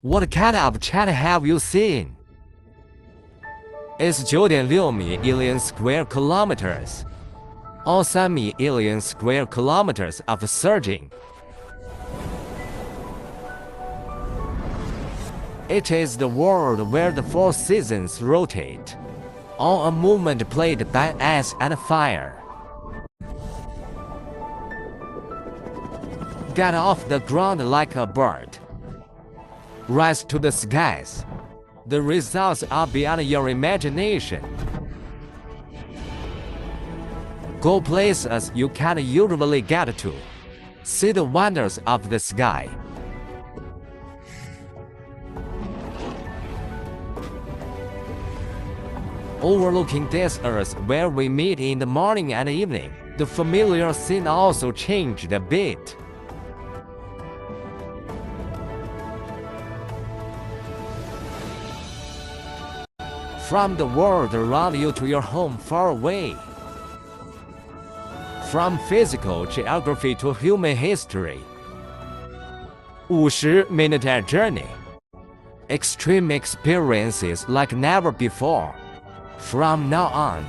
What kind of China have you seen? It's 9.6 million square kilometers. All 3 million square kilometers of surging. It is the world where the 4 seasons rotate, on a movement played by ice and fire. Get off the ground like a bird. Rise to the skies. The results are beyond your imagination. Go places you can't usually get to. See the wonders of the sky. Overlooking this earth where we meet in the morning and evening, the familiar scene also changed a bit. From the world around you to your home far away. From physical geography to human history. 50-minute journey. Extreme experiences like never before. From now on,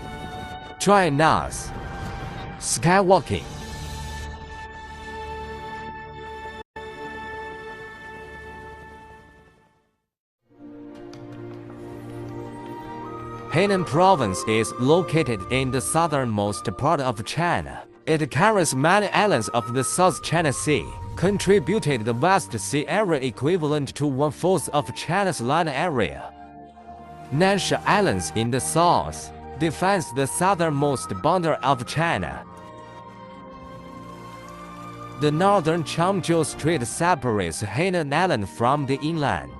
join us. Skywalking. Hainan Province is located in the southernmost part of China. It carries many islands of the South China Sea, contributed the West Sea area equivalent to 1/4 of China's land area. Nansha Islands in the south defines the southernmost boundary of China. The northern Changzhou Strait separates Hainan Island from the inland.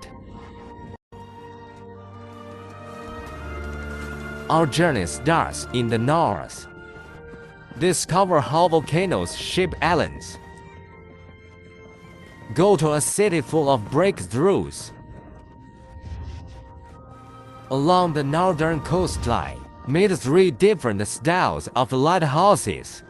Our journey starts in the north. Discover how volcanoes shape islands. Go to a city full of breakthroughs. Along the northern coastline, meet 3 different styles of lighthouses.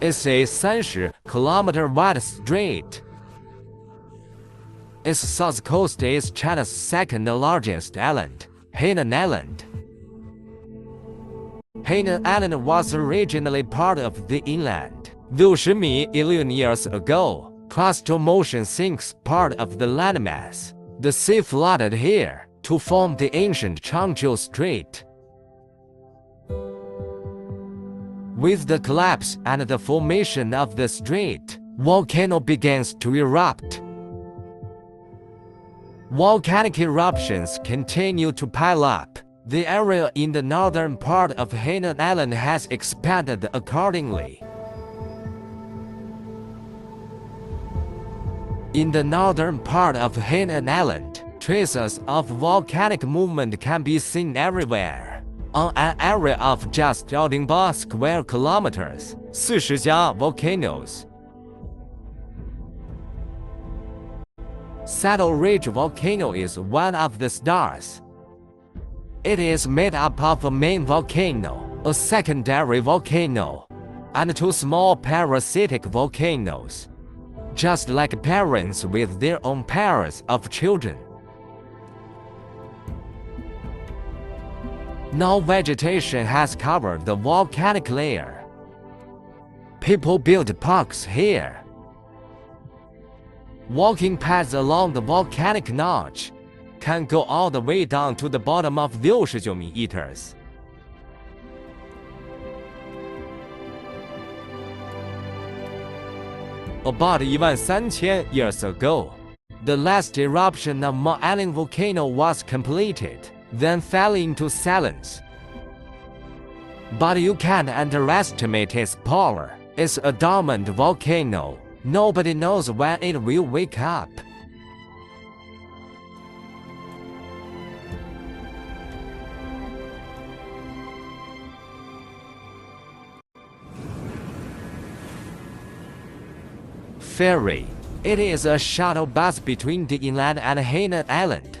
It's a 30-kilometer wide strait. Its south coast is China's second largest island, Hainan Island. Hainan Island was originally part of the inland. 60 million years ago, crustal motion sinks part of the landmass. The sea flooded here to form the ancient Changzhou Strait. With the collapse and the formation of the strait, volcano begins to erupt. Volcanic eruptions continue to pile up. The area in the northern part of Hainan Island has expanded accordingly. In the northern part of Hainan Island, traces of volcanic movement can be seen everywhere. On an area of just 1.8 square kilometers, 40家 volcanoes. Saddle Ridge volcano is one of the stars. It is made up of a main volcano, a secondary volcano, and 2 small parasitic volcanoes, just like parents with their own pairs of children. Now vegetation has covered the volcanic layer. People built parks here. Walking paths along the volcanic notch can go all the way down to the bottom of 69 meters. About 13,000 years ago, the last eruption of Mount Aling volcano was completed, then fell into silence. But you can't underestimate its power. It's a dormant volcano. Nobody knows when it will wake up. Ferry. It is a shuttle bus between the inland and Hainan Island.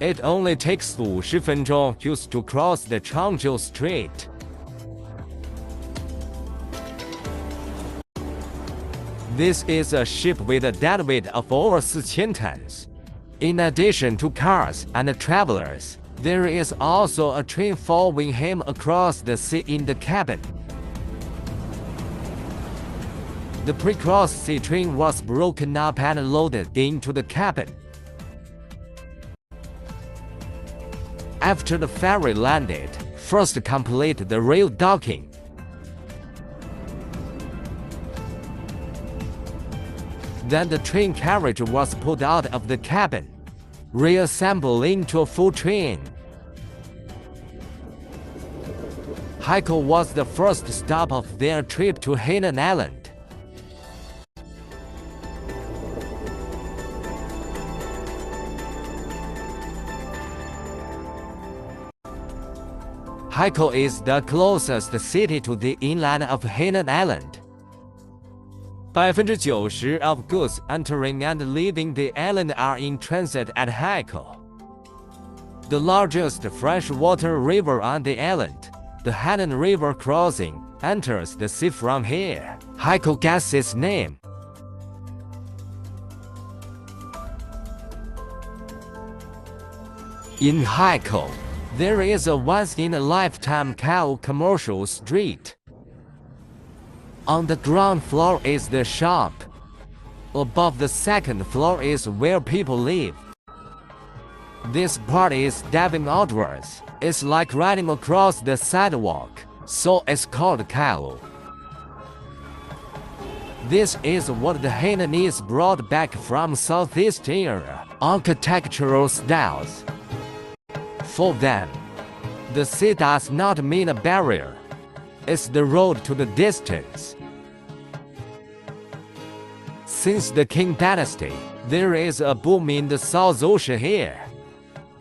It only takes 50分钟 just to cross the Changzhou Strait. This is a ship with a deadweight of over 4,000 tons. In addition to cars and travelers, there is also a train following him across the sea in the cabin. The pre-cross sea train was broken up and loaded into the cabin. After the ferry landed, first complete the rail docking. Then the train carriage was pulled out of the cabin, reassembled into a full train. Haikou was the first stop of their trip to Hainan Island. Haikou is the closest city to the inland of Hainan Island. 90% of goods entering and leaving the island are in transit at Haikou. The largest freshwater river on the island, the Hainan River crossing, enters the sea from here. Haikou gets its name. In Haikou, there is a once-in-a-lifetime cow commercial street. On the ground floor is the shop. Above the second floor is where people live. This part is diving outwards. It's like riding across the sidewalk, so it's called cow. This is what the Hainanese brought back from Southeast Asia, architectural styles. For them, the sea does not mean a barrier. It's the road to the distance. Since the Qing dynasty, there is a boom in the South Ocean here.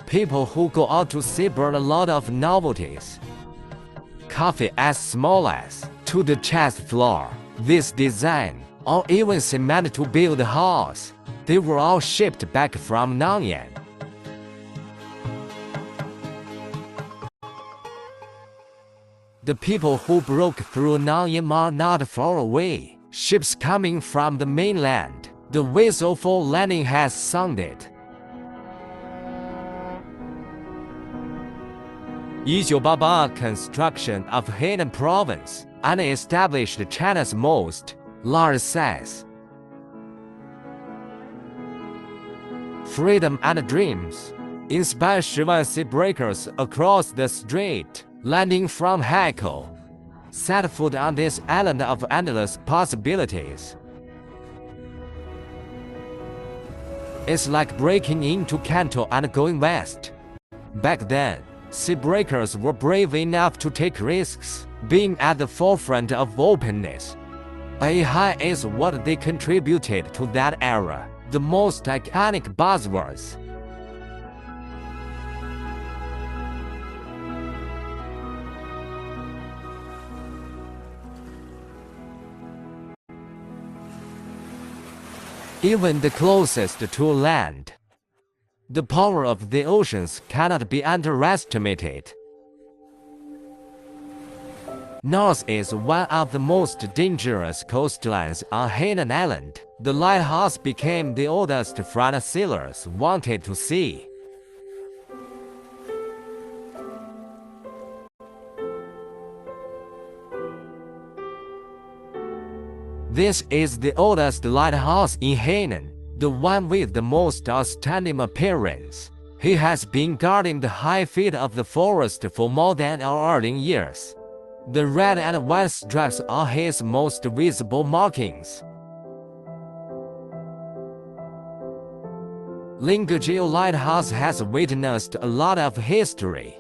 People who go out to sea bring a lot of novelties. Coffee as small as to the chest floor, this design, or even cement to build a house. They were all shipped back from Nanyang. The people who broke through Nanyang are not far away. Ships coming from the mainland. The whistle for landing has sounded. 1988 construction of Hainan Province, unestablished China's most large size. Freedom and dreams inspire 10,000 seabreakers across the strait. Landing from Haikou, set foot on this island of endless possibilities. It's like breaking into Canton and going west. Back then, seabreakers were brave enough to take risks, being at the forefront of openness. AI is what they contributed to that era, the most iconic buzzwords. Even the closest to land. The power of the oceans cannot be underestimated. North is one of the most dangerous coastlines on Hainan Island. The lighthouse became the oldest front sailors wanted to see. This is the oldest lighthouse in Hainan, the one with the most outstanding appearance. He has been guarding the high feet of the forest for more than 100 years. The red and white stripes are his most visible markings. Lingjiu Lighthouse has witnessed a lot of history.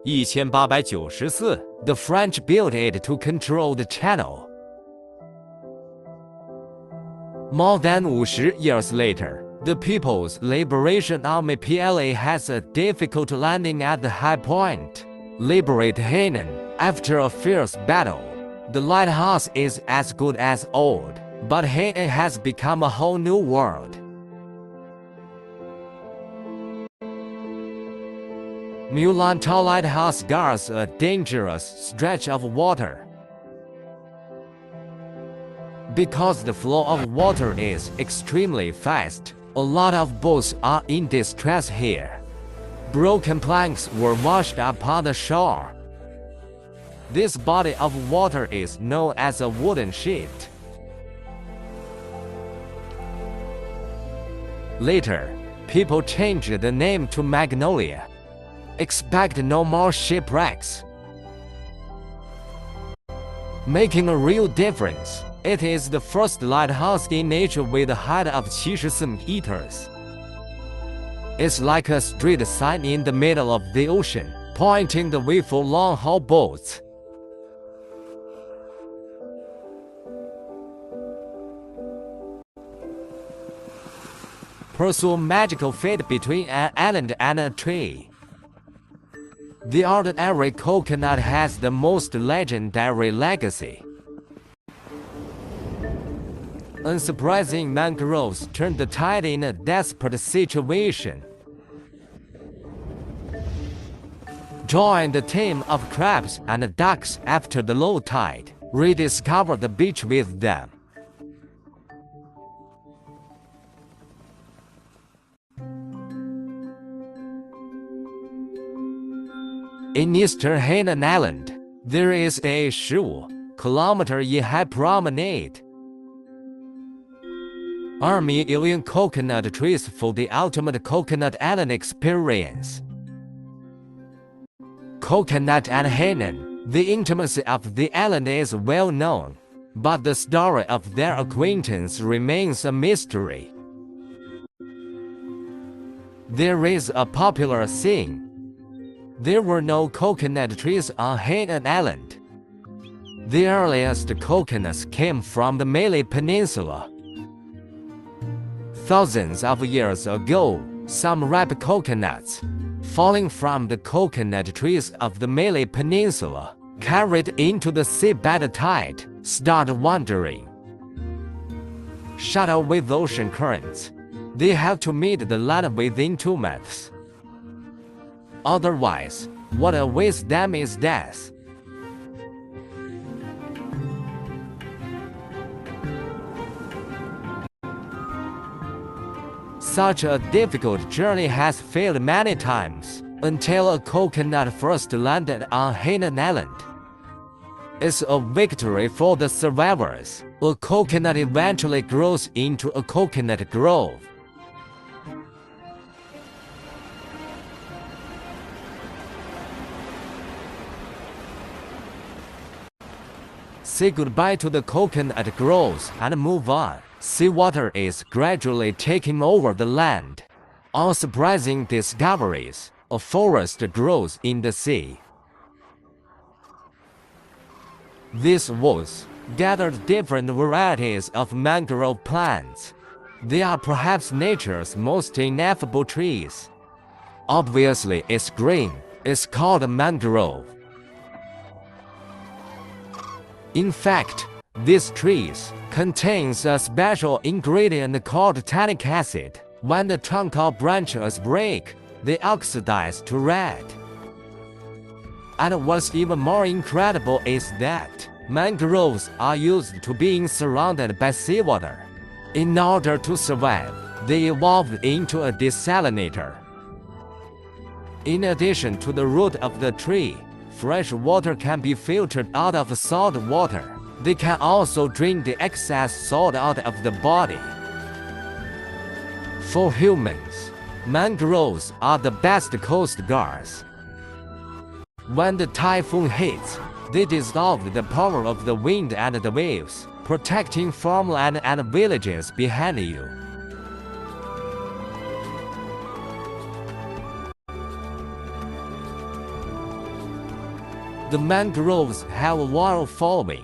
1894, the French built it to control the channel. More than 50 years later, the People's Liberation Army PLA has a difficult landing at the high point. Liberate Hainan. After a fierce battle, the lighthouse is as good as old, but Hainan has become a whole new world. Mulanta Lighthouse guards a dangerous stretch of water. Because the flow of water is extremely fast, a lot of boats are in distress here. Broken planks were washed upon the shore. This body of water is known as a wooden sheet. Later, people changed the name to Magnolia. Expect no more shipwrecks. Making a real difference, it is the first lighthouse in nature with a height of 70 meters. It's like a street sign in the middle of the ocean, pointing the way for long-haul boats. Pursue magical fit between an island and a tree. The ordinary coconut has the most legendary legacy. Unsurprising mangroves turned the tide in a desperate situation. Join the team of crabs and ducks after the low tide. Rediscover the beach with them. In eastern Hainan Island, there is a 15-kilometer high promenade. Million coconut trees for the ultimate coconut island experience. Coconut and Hainan, the intimacy of the island is well known, but the story of their acquaintance remains a mystery. There is a popular saying: there were no coconut trees on Hainan Island. The earliest coconuts came from the Malay Peninsula. Thousands of years ago, some ripe coconuts, falling from the coconut trees of the Malay Peninsula, carried into the sea by the tide, start wandering. Shut out with ocean currents, they have to meet the land within 2 months. Otherwise, what awaits them is death. Such a difficult journey has failed many times, until a coconut first landed on Hainan Island. It's a victory for the survivors. A coconut eventually grows into a coconut grove. Say goodbye to the coconut groves and move on. Seawater is gradually taking over the land. Unsurprising discoveries, a forest grows in the sea. These woods gathered different varieties of mangrove plants. They are perhaps nature's most ineffable trees. Obviously, it's green. It's called a mangrove. In fact, these trees contains a special ingredient called tannic acid. When the trunk or branches break, they oxidize to red. And what's even more incredible is that mangroves are used to being surrounded by seawater. In order to survive, they evolved into a desalinator. In addition to the root of the tree, fresh water can be filtered out of salt water. They can also drain the excess salt out of the body. For humans, mangroves are the best coast guards. When the typhoon hits, they dissolve the power of the wind and the waves, protecting farmland and villages behind you. The mangroves have a loyal following.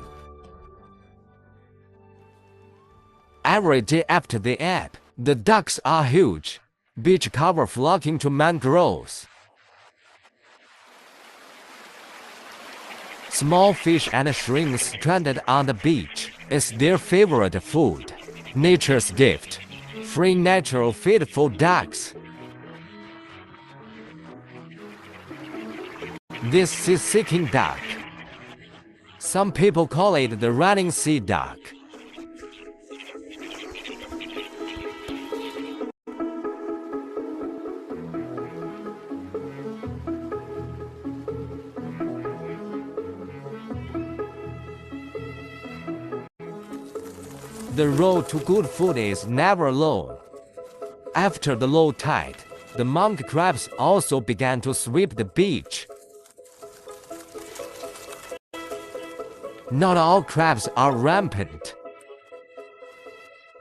Every day after the ebb, the ducks are huge. Beach cover flocking to mangroves. Small fish and shrimp stranded on the beach is their favorite food. Nature's gift. Free natural feed for ducks. this sea-seeking duck. Some people call it the running sea duck. The road to good food is never alone. After the low tide, the monk crabs also began to sweep the beach. Not all crabs are rampant.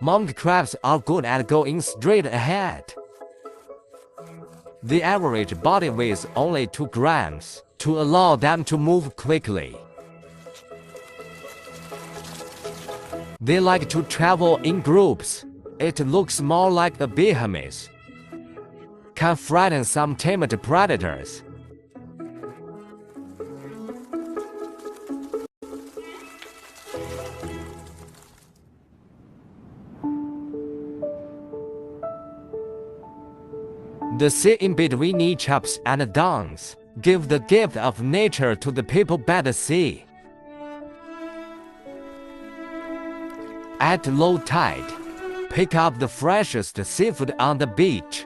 Monk crabs are good at going straight ahead. The average body weighs only 2 grams to allow them to move quickly. They like to travel in groups. It looks more like a behemoth. Can frighten some tamed predators. The sea in between Egypt and downs give the gift of nature to the people by the sea. At low tide, pick up the freshest seafood on the beach.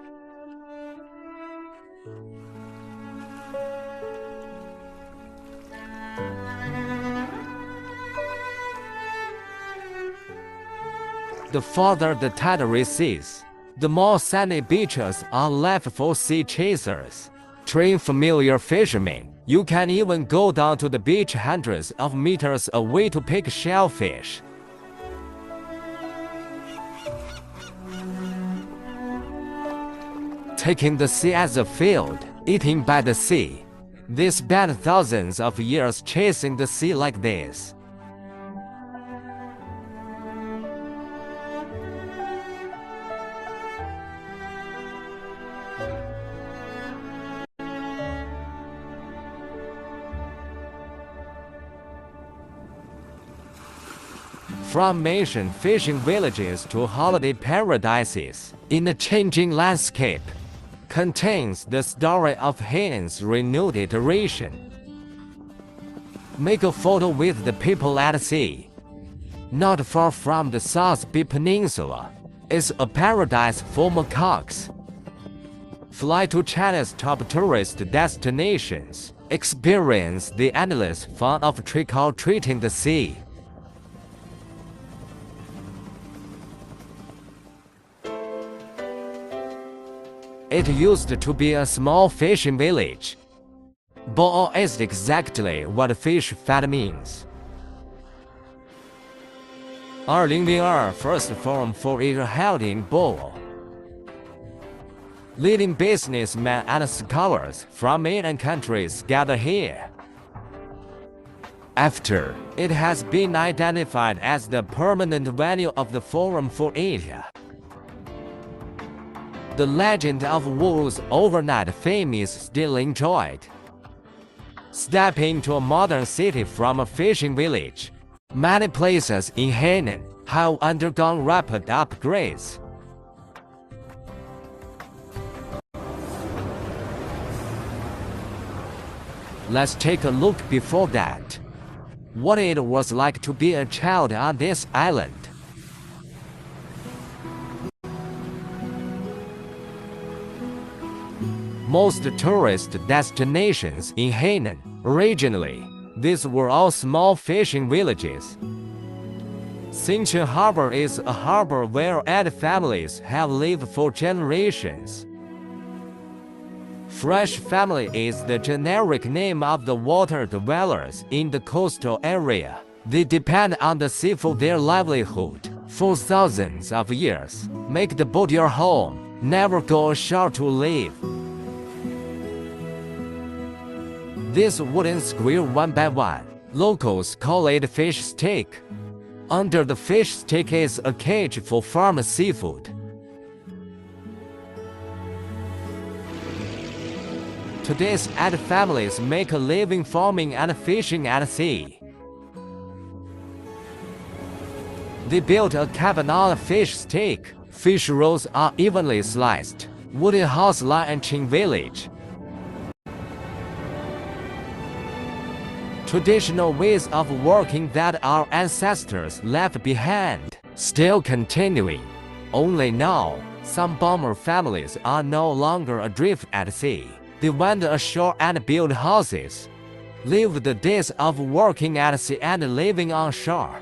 The farther the tide recedes, the more sandy beaches are left for sea chasers. Train familiar fishermen. You can even go down to the beach hundreds of meters away to pick shellfish. Taking the sea as a field, eating by the sea. They spent thousands of years chasing the sea like this. From ancient fishing villages to holiday paradises, in a changing landscape, contains the story of Haiden's renewed iteration. Make a photo with the people at sea. Not far from the South Bay Peninsula is a paradise for macaques. Fly to China's top tourist destinations. Experience the endless fun of trick-or-treating the sea. It used to be a small fishing village. Bo'o is exactly what fish fat means. 2002 First Forum for Asia held in Bo'o. Leading businessmen and scholars from 8 countries gather here. After, it has been identified as the permanent venue of the Forum for Asia. The legend of Wu's overnight fame is still enjoyed. Step into a modern city from a fishing village. Many places in Hainan have undergone rapid upgrades. Let's take a look before that. What it was like to be a child on this island. Most tourist destinations in Hainan, originally, these were all small fishing villages. Xinchen Harbor is a harbor where 8 families have lived for generations. Fresh family is the generic name of the water dwellers in the coastal area. They depend on the sea for their livelihood. For thousands of years, make the boat your home, never go ashore to live. This wooden square 1 by 1, locals call it fish stick. Under the fish stick is a cage for farm seafood. Today's 8 families make a living farming and fishing at sea. They built a cabin on a fish stick. Fish rolls are evenly sliced. Wooden house line and chain village. Traditional ways of working that our ancestors left behind, still continuing. Only now, some bomber families are no longer adrift at sea. They went ashore and built houses. Live the days of working at sea and living on shore.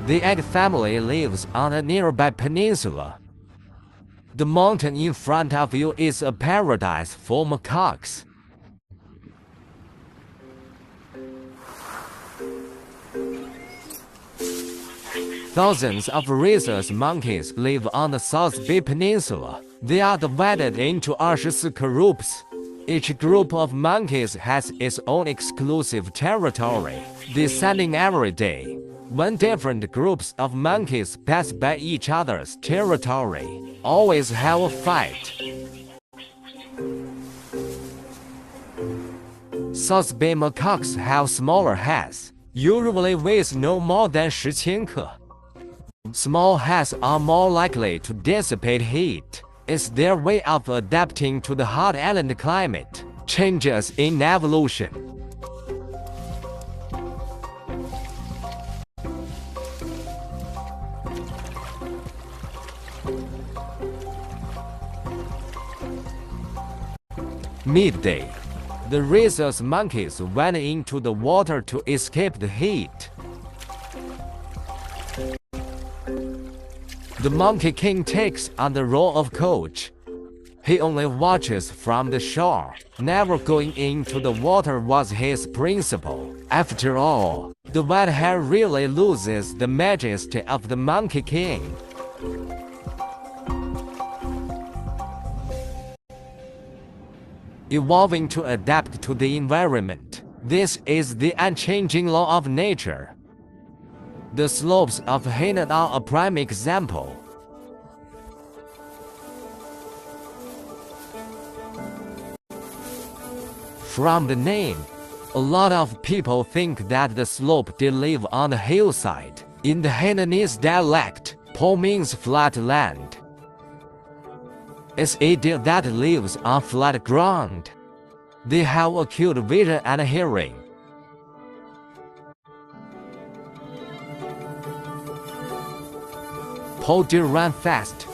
The egg family lives on a nearby peninsula. The mountain in front of you is a paradise for macaques. Thousands of rhesus monkeys live on the South Bay Peninsula. They are divided into 24 groups. Each group of monkeys has its own exclusive territory, descending every day. When different groups of monkeys pass by each other's territory, always have a fight. South Bay macaques have smaller heads, usually weighs no more than 10 克. Small heads are more likely to dissipate heat. It's their way of adapting to the hot island climate. Changes in evolution. Midday, the rhesus monkeys went into the water to escape the heat. The Monkey King takes on the role of coach. He only watches from the shore. Never going into the water was his principle. After all, the white hair really loses the majesty of the Monkey King. Evolving to adapt to the environment. This is the unchanging law of nature. The slopes of Hainan are a prime example. From the name, a lot of people think that the slope did live on the hillside. In the Hainanese dialect, Po means flat land. It's a deer that lives on flat ground. They have acute vision and hearing. Po deer run fast,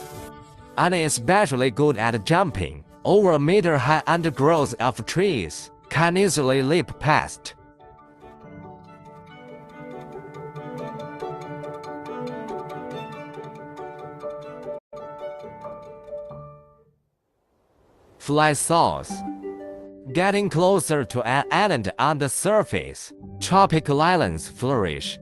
and especially good at jumping over a meter-high undergrowth of trees, can easily leap past. Fly south. Getting closer to an island on the surface, tropical islands flourish.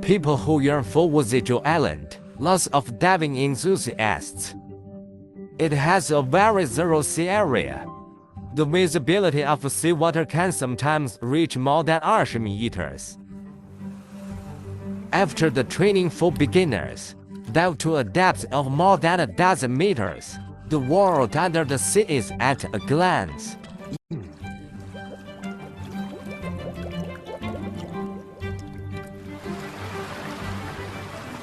People who yearn for Waziju Island, lots of diving enthusiasts. It has a very zero sea area. The visibility of seawater can sometimes reach more than 20 meters. After the training for beginners, dive to a depth of more than a dozen meters. The world under the sea is at a glance.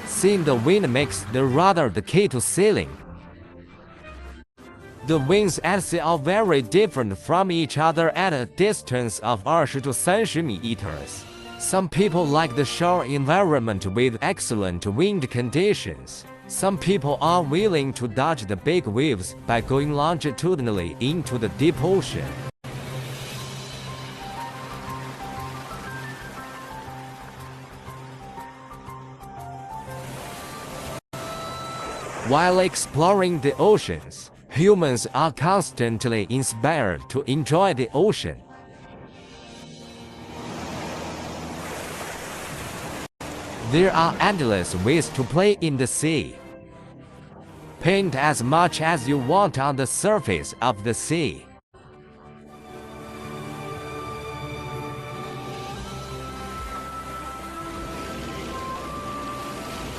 Seeing the wind makes the rudder the key to sailing. The winds at sea are very different from each other at a distance of 20 to 30 meters. Some people like the shore environment with excellent wind conditions. Some people are willing to dodge the big waves by going longitudinally into the deep ocean. While exploring the oceans, humans are constantly inspired to enjoy the ocean. There are endless ways to play in the sea. Paint as much as you want on the surface of the sea.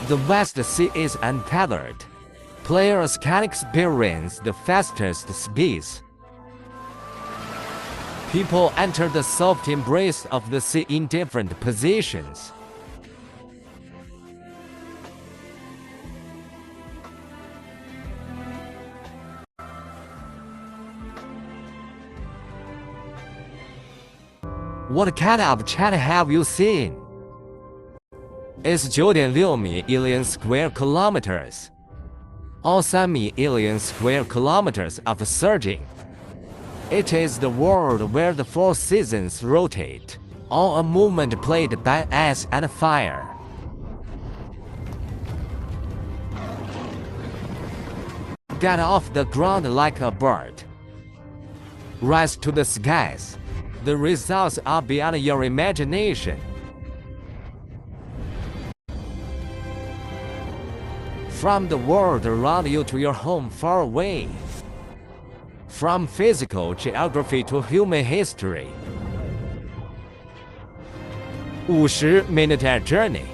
The West Sea is untethered. Players can experience the fastest speeds. People enter the soft embrace of the sea in different positions. What kind of China have you seen? It's 9.6 million square kilometers, or 3 million square kilometers of surging. It is the world where the four seasons rotate, all a movement played by ice and fire. Get off the ground like a bird. Rise to the skies. The results are beyond your imagination. From the world around you to your home far away. From physical geography to human history. 50-minute journey.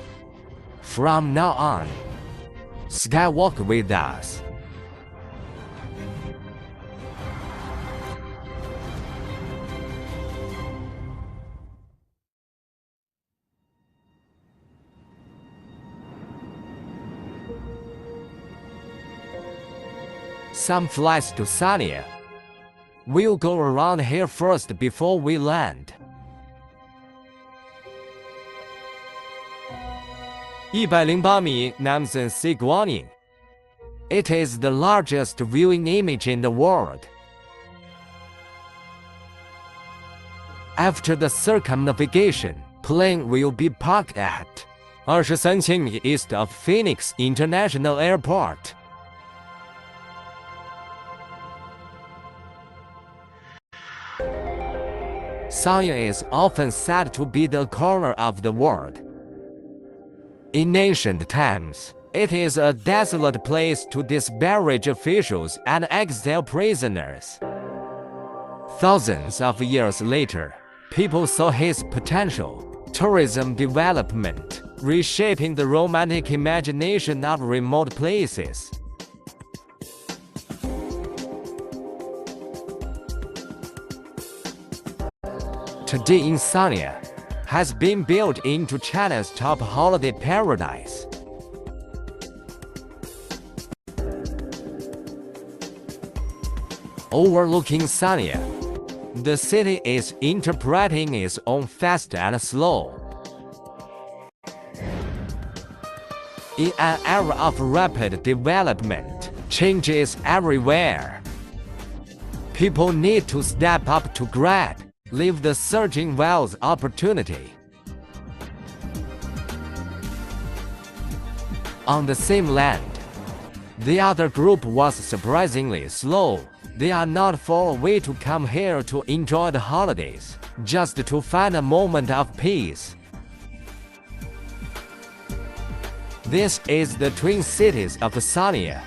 From now on, skywalk with us. Some flights to Sanya. We'll go around here first before we land. 108米 Namsan Sea Guanyin. It is the largest viewing image in the world. After the circumnavigation, plane will be parked at 23千米 east of Phoenix International Airport. Sanya is often said to be the corner of the world. In ancient times, it is a desolate place to disparage officials and exile prisoners. Thousands of years later, people saw his potential. Tourism development, reshaping the romantic imagination of remote places. Today in Sanya has been built into China's top holiday paradise. Overlooking Sanya, the city is interpreting its own fast and slow. In an era of rapid development, change is everywhere. People need to step up to grab, leave the surging wealth opportunity. On the same land, the other group was surprisingly slow. They are not far away to come here to enjoy the holidays, just to find a moment of peace. This is the twin cities of Sanya.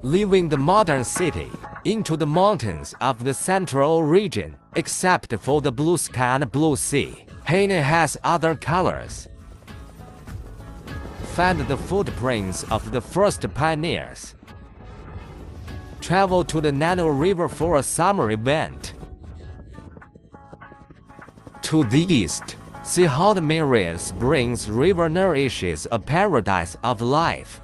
Leaving the modern city into the mountains of the central region, except for the blue sky and blue sea, Hainan has other colors. Find the footprints of the first pioneers. Travel to the Nano River for a summer event. To the east, see how the myriad springs river nourishes a paradise of life.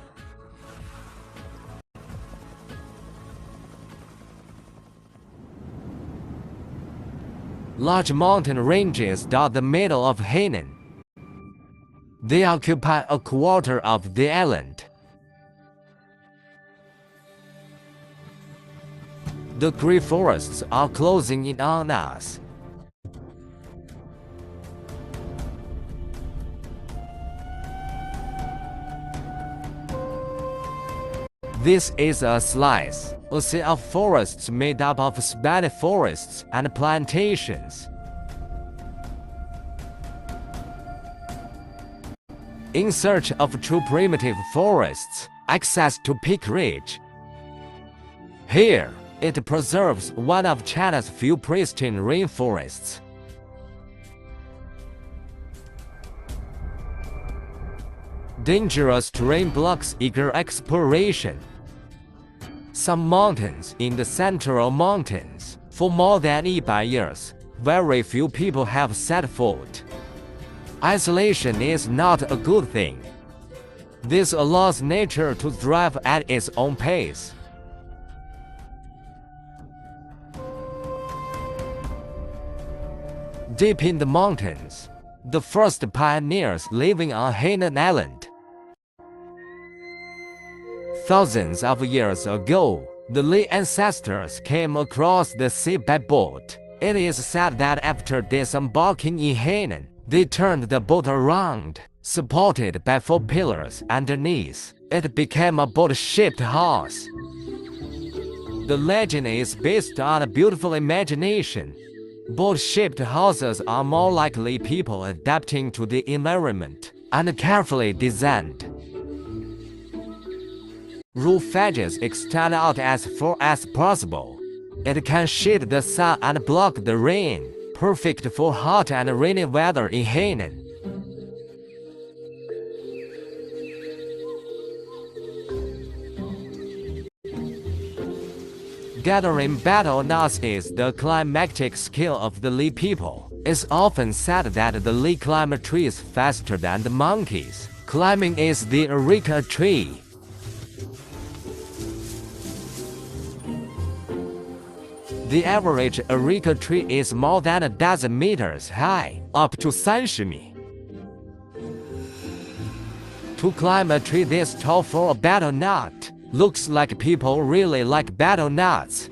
Large mountain ranges dot the middle of Hainan. They occupy a quarter of the island. The great forests are closing in on us. This is a slice, a sea of forests made up of Spanish forests and plantations. In search of true primitive forests, access to Peak Ridge. Here, it preserves one of China's few pristine rainforests. Dangerous terrain blocks eager exploration. Some mountains in the Central Mountains, for more than 100 years, very few people have set foot. Isolation is not a good thing. This allows nature to thrive at its own pace. Deep in the mountains, the first pioneers living on Hainan Island. Thousands of years ago, the Li ancestors came across the sea by boat. It is said that after disembarking in Hainan, they turned the boat around, supported by 4 pillars underneath. It became a boat-shaped house. The legend is based on a beautiful imagination. Boat-shaped houses are more likely people adapting to the environment and carefully designed. Roof edges extend out as far as possible. It can shade the sun and block the rain, perfect for hot and rainy weather in Hainan. Gathering battle nuts is the climactic skill of the Li people. It's often said that the Li climb trees faster than the monkeys. Climbing is the areca tree. The average areca tree is more than a dozen meters high, up to 30 米. To climb a tree this tall for a battle nut, looks like people really like battle nuts.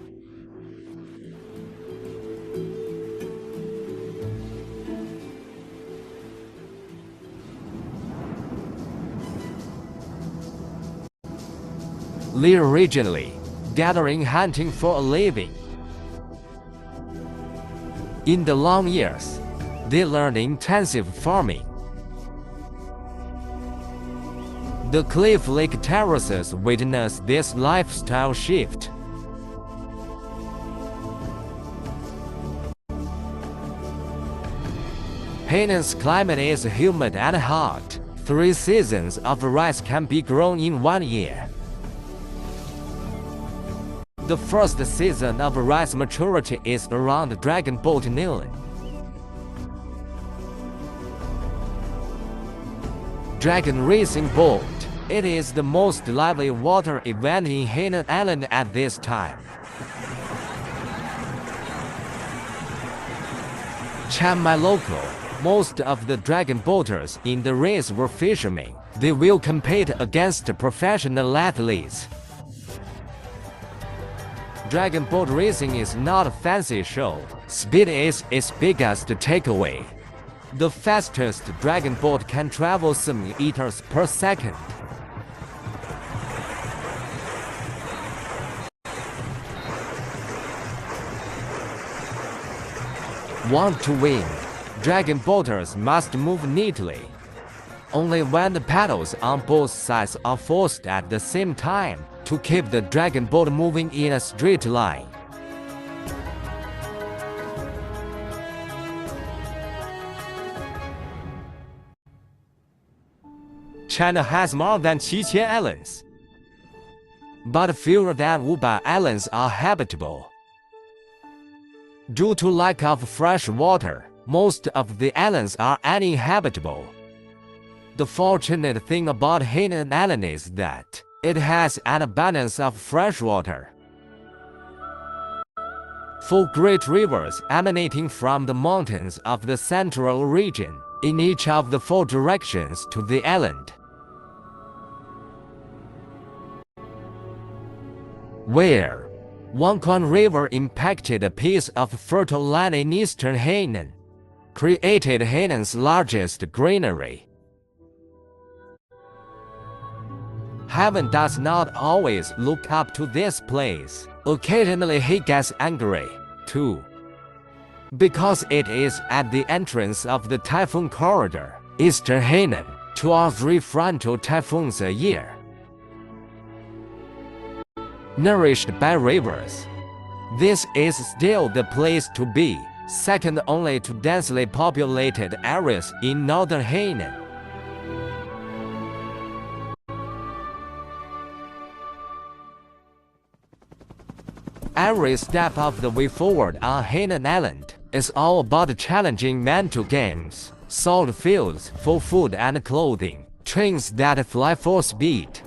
Li originally gathering hunting for a living. In the long years, they learned intensive farming. The Cliff Lake terraces witness this lifestyle shift. Hainan's climate is humid and hot. 3 seasons of rice can be grown in 1 year. The first season of rice maturity is around Dragon Boat Noon. Dragon Racing Boat. It is the most lively water event in Hainan Island at this time. Chiang Mai local. Most of the dragon boaters in the race were fishermen. They will compete against professional athletes. Dragon boat racing is not a fancy show. Speed is its biggest takeaway. The fastest dragon boat can travel 7 meters per second. Want to win? Dragon boaters must move neatly. Only when the paddles on both sides are forced at the same time to keep the dragon boat moving in a straight line. China has more than 7,000 islands, but fewer than 500 islands are habitable. Due to lack of fresh water, most of the islands are uninhabitable. The fortunate thing about Hainan Island is that it has an abundance of fresh water. 4 great rivers emanating from the mountains of the central region, in each of the 4 directions to the island. Where Wangquan River impacted a piece of fertile land in eastern Hainan, created Hainan's largest granary. Heaven does not always look up to this place. Occasionally he gets angry, too. Because it is at the entrance of the typhoon corridor, eastern Hainan, 2 or 3 frontal typhoons a year. Nourished by rivers, this is still the place to be, second only to densely populated areas in northern Hainan. Every step of the way forward on Hainan Island is all about challenging mental games, salt fields for food and clothing, trains that fly for speed,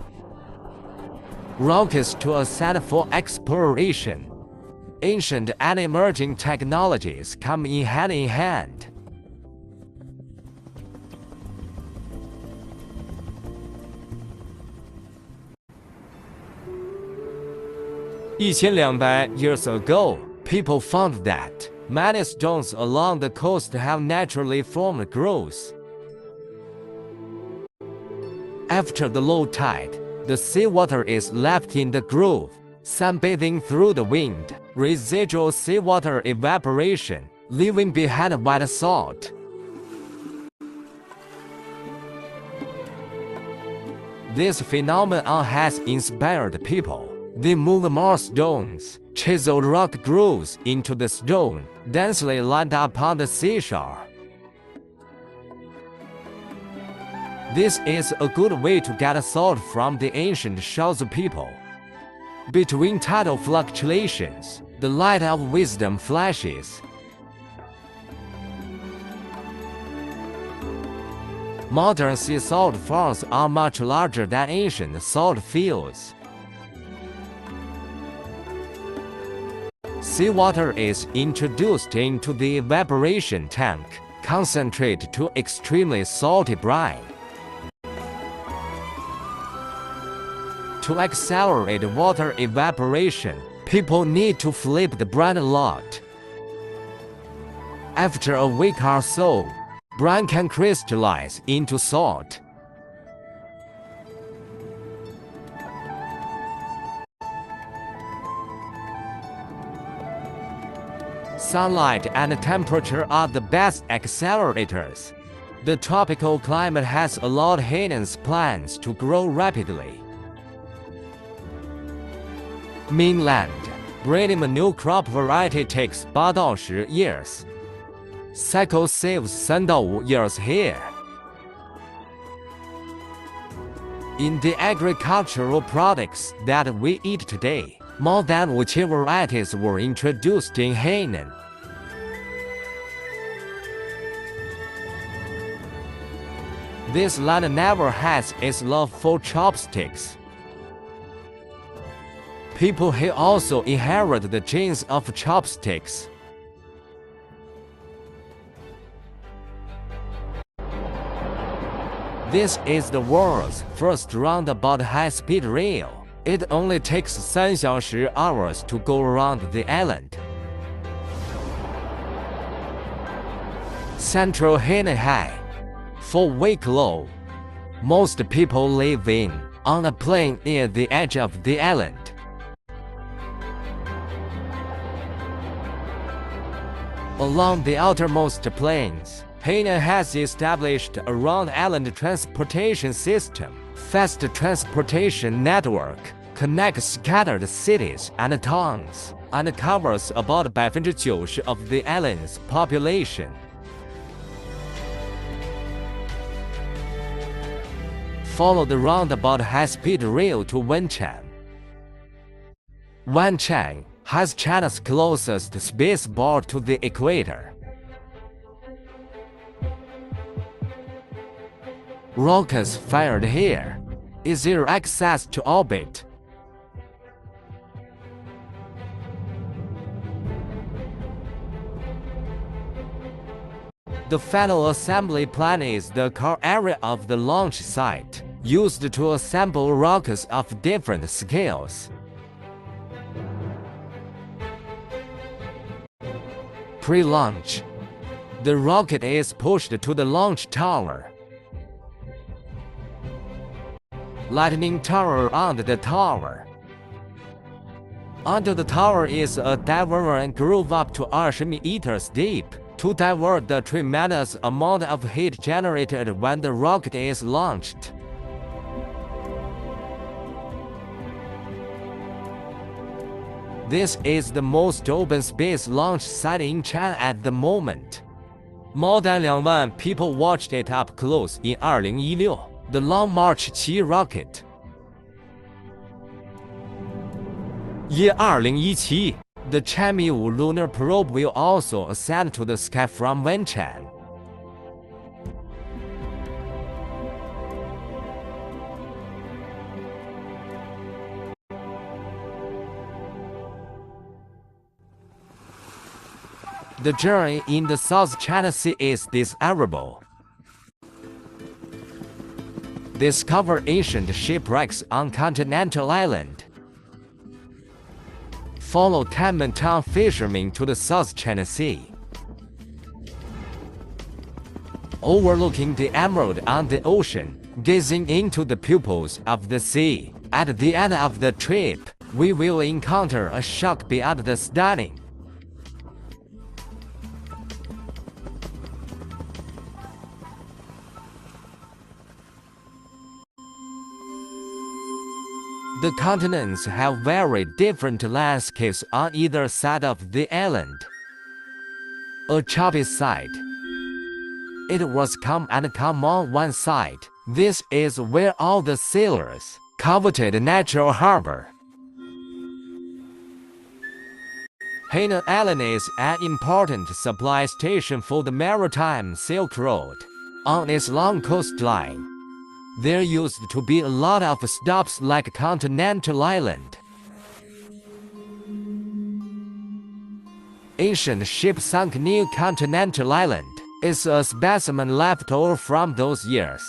rockets to ascend for exploration. Ancient and emerging technologies come in hand. 1200 years ago, people found that many stones along the coast have naturally formed grooves. After the low tide, the seawater is left in the groove, sunbathing through the wind, residual seawater evaporation, leaving behind white salt. This phenomenon has inspired people. They move more stones, chiseled rock grooves into the stone, densely lined upon the seashore. This is a good way to get salt from the ancient shores people. Between tidal fluctuations, the light of wisdom flashes. Modern sea salt farms are much larger than ancient salt fields. Seawater is introduced into the evaporation tank, concentrated to extremely salty brine. To accelerate water evaporation, people need to flip the brine a lot. After a week or so, brine can crystallize into salt. Sunlight and temperature are the best accelerators. The tropical climate has allowed Hainan's plants to grow rapidly. Mainland, breeding a new crop variety takes 8到10 years. Cycle saves 3到5 years here. In the agricultural products that we eat today, more than 50 varieties were introduced in Hainan. This land never has its love for chopsticks. People here also inherit the genes of chopsticks. This is the world's first roundabout high-speed rail. It only takes 3 小时 hours to go around the island. Central Hainan High. 4-week low. Most people live on a plain near the edge of the island. Along the outermost plains, Hainan has established a round-island transportation system. Fast transportation network connects scattered cities and towns, and covers about 90% of the island's population. Follow the roundabout high-speed rail to Wenchang. Wenchang has China's closest spaceport to the equator. Rockets fired here. Easier access to orbit. The final assembly plan is the core area of the launch site, used to assemble rockets of different scales. Pre-launch. The rocket is pushed to the launch tower. Lightning tower under the tower. Under the tower is a diversion groove up to 20 meters deep, to divert the tremendous amount of heat generated when the rocket is launched. This is the most open space launch site in China at the moment. More than 2万 people watched it up close in 2016, the Long March 7 rocket. Year 2017, the Chang'e lunar probe will also ascend to the sky from Wenchang. The journey in the South China Sea is desirable. Discover ancient shipwrecks on continental island. Follow Tanmentang fishermen to the South China Sea. Overlooking the emerald on the ocean, gazing into the pupils of the sea. At the end of the trip, we will encounter a shock beyond the stunning. The continents have very different landscapes on either side of the island. A choppy side. It was calm and calm on one side. This is where all the sailors coveted natural harbor. Hainan Island is an important supply station for the maritime Silk Road. On its long coastline, there used to be a lot of stops like Continental Island. Ancient ship sunk near Continental Island is a specimen left over from those years.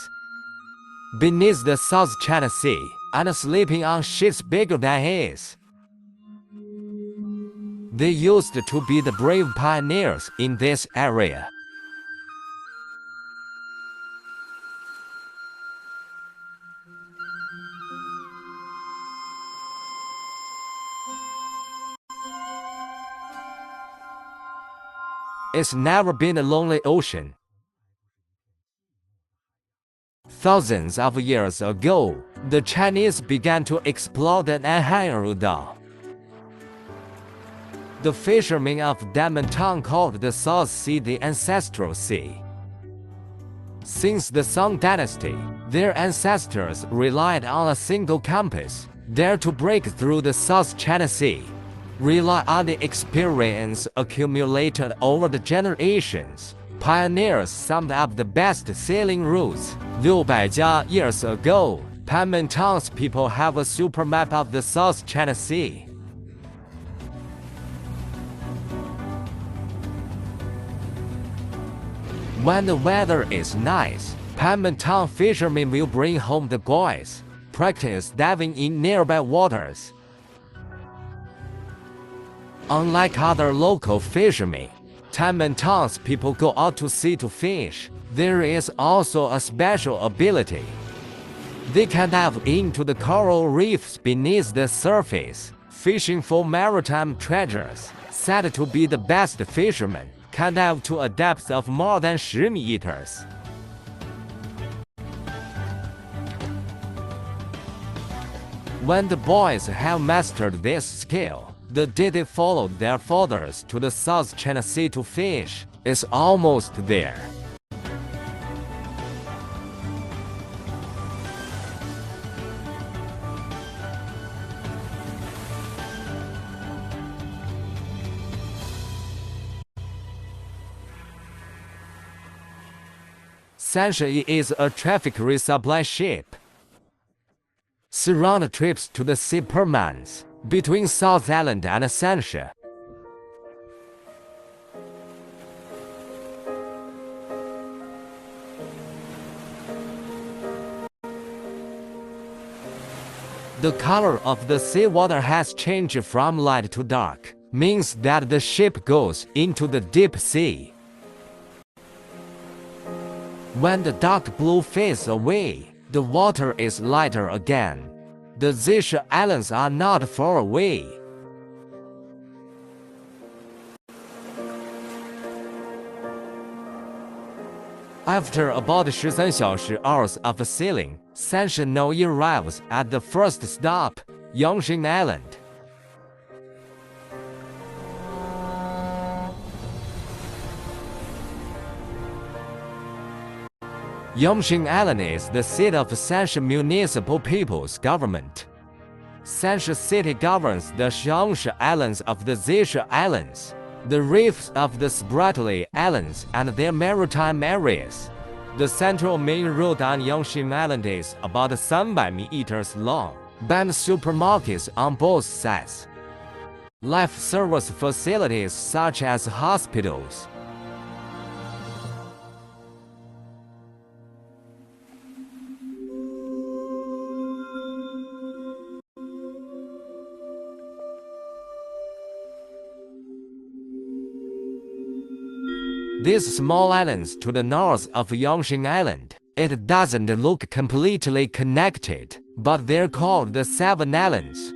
Beneath the South China Sea, and sleeping on ships bigger than his. They used to be the brave pioneers in this area. It's never been a lonely ocean. Thousands of years ago, the Chinese began to explore the Anhai Rudao. The fishermen of Tanmentang called the South Sea the Ancestral Sea. Since the Song Dynasty, their ancestors relied on a single compass, dare to break through the South China Sea. Rely on the experience accumulated over the generations. Pioneers summed up the best sailing routes. 600 years ago, Tanmentang's people have a super map of the South China Sea. When the weather is nice, Tanmentang fishermen will bring home the boys, practice diving in nearby waters. Unlike other local fishermen, Tanmentang's people go out to sea to fish. There is also a special ability. They can dive into the coral reefs beneath the surface, fishing for maritime treasures. Said to be the best fishermen, can dive to a depth of more than 10 meters. When the boys have mastered this skill, the day they followed their fathers to the South China Sea to fish is almost there. Sanshui is a traffic resupply ship. Surround trips to the sea per month between South Island and Sanshui. The color of the seawater has changed from light to dark, means that the ship goes into the deep sea. When the dark blue fades away, the water is lighter again. The Zisha Islands are not far away. After about 13 hours of sailing, Sanshui now arrives at the first stop, Yongxing Island. Yongxing Island is the seat of Sanshui Municipal People's Government. Shansha City governs the Xiangsha Islands of the Zisha Islands, the reefs of the Spratly Islands and their maritime areas. The central main road on Yangtze Island is about 300 meters long, BAM supermarkets on both sides. Life service facilities such as hospitals. These small islands to the north of Yangtze Island, it doesn't look completely connected, but they're called the Seven Islands.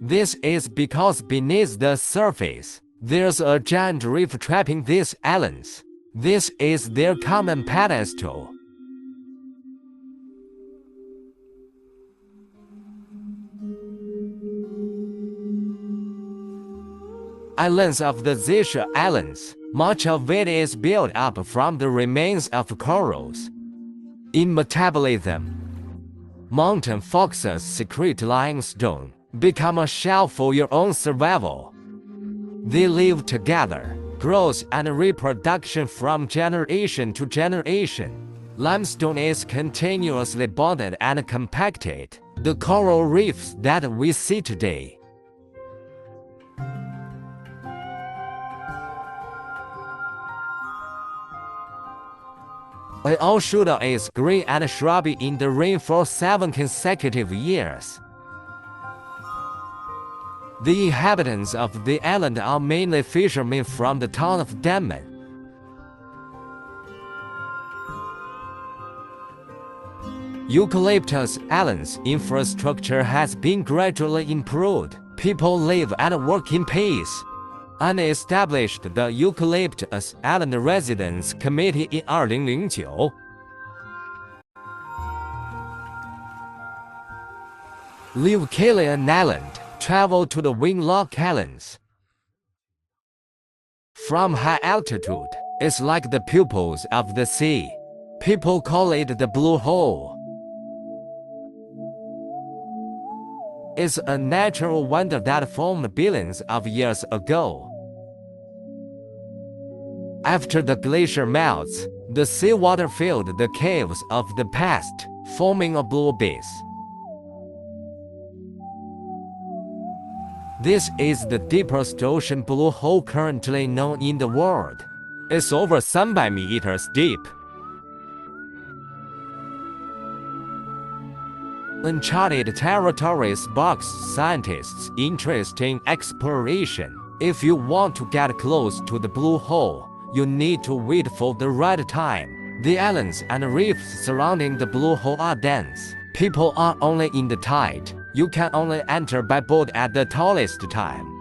This is because beneath the surface, there's a giant reef trapping these islands. This is their common pedestal. Islands of the Zisha Islands, much of it is built up from the remains of corals. In metabolism, mountain foxes secrete limestone, become a shell for your own survival. They live together, growth and reproduction from generation to generation. Limestone is continuously bonded and compacted, the coral reefs that we see today. All shooter is green and shrubby in the rain for 7 consecutive years. The inhabitants of the island are mainly fishermen from the town of Denman. Eucalyptus Island's infrastructure has been gradually improved. People live and work in peace. And established the Eucalyptus Island Residents Committee in 2009. Leave Kilian Island, travel to the Winglock Islands. From high altitude, it's like the pupils of the sea. People call it the blue hole. It's a natural wonder that formed billions of years ago. After the glacier melts, the seawater filled the caves of the past, forming a blue base. This is the deepest ocean blue hole currently known in the world. It's over 300 meters deep. Uncharted territory sparks scientists' interest in exploration. If you want to get close to the blue hole, you need to wait for the right time. The islands and reefs surrounding the blue hole are dense. People are only in the tide. You can only enter by boat at the tallest time.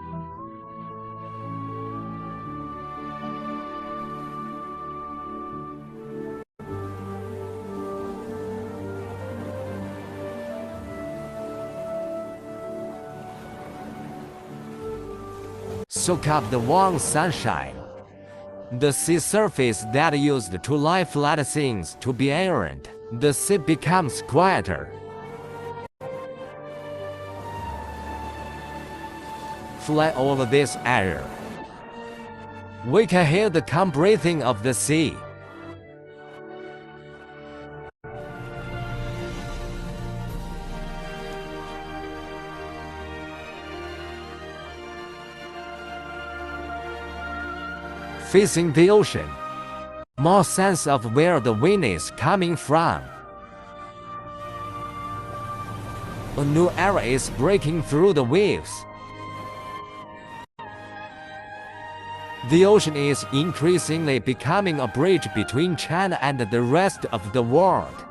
Soak up the warm sunshine. The sea surface that used to lie flat seems to be arid. The sea becomes quieter. Fly over this area. We can hear the calm breathing of the sea. Facing the ocean, more sense of where the wind is coming from. A new era is breaking through the waves. The ocean is increasingly becoming a bridge between China and the rest of the world.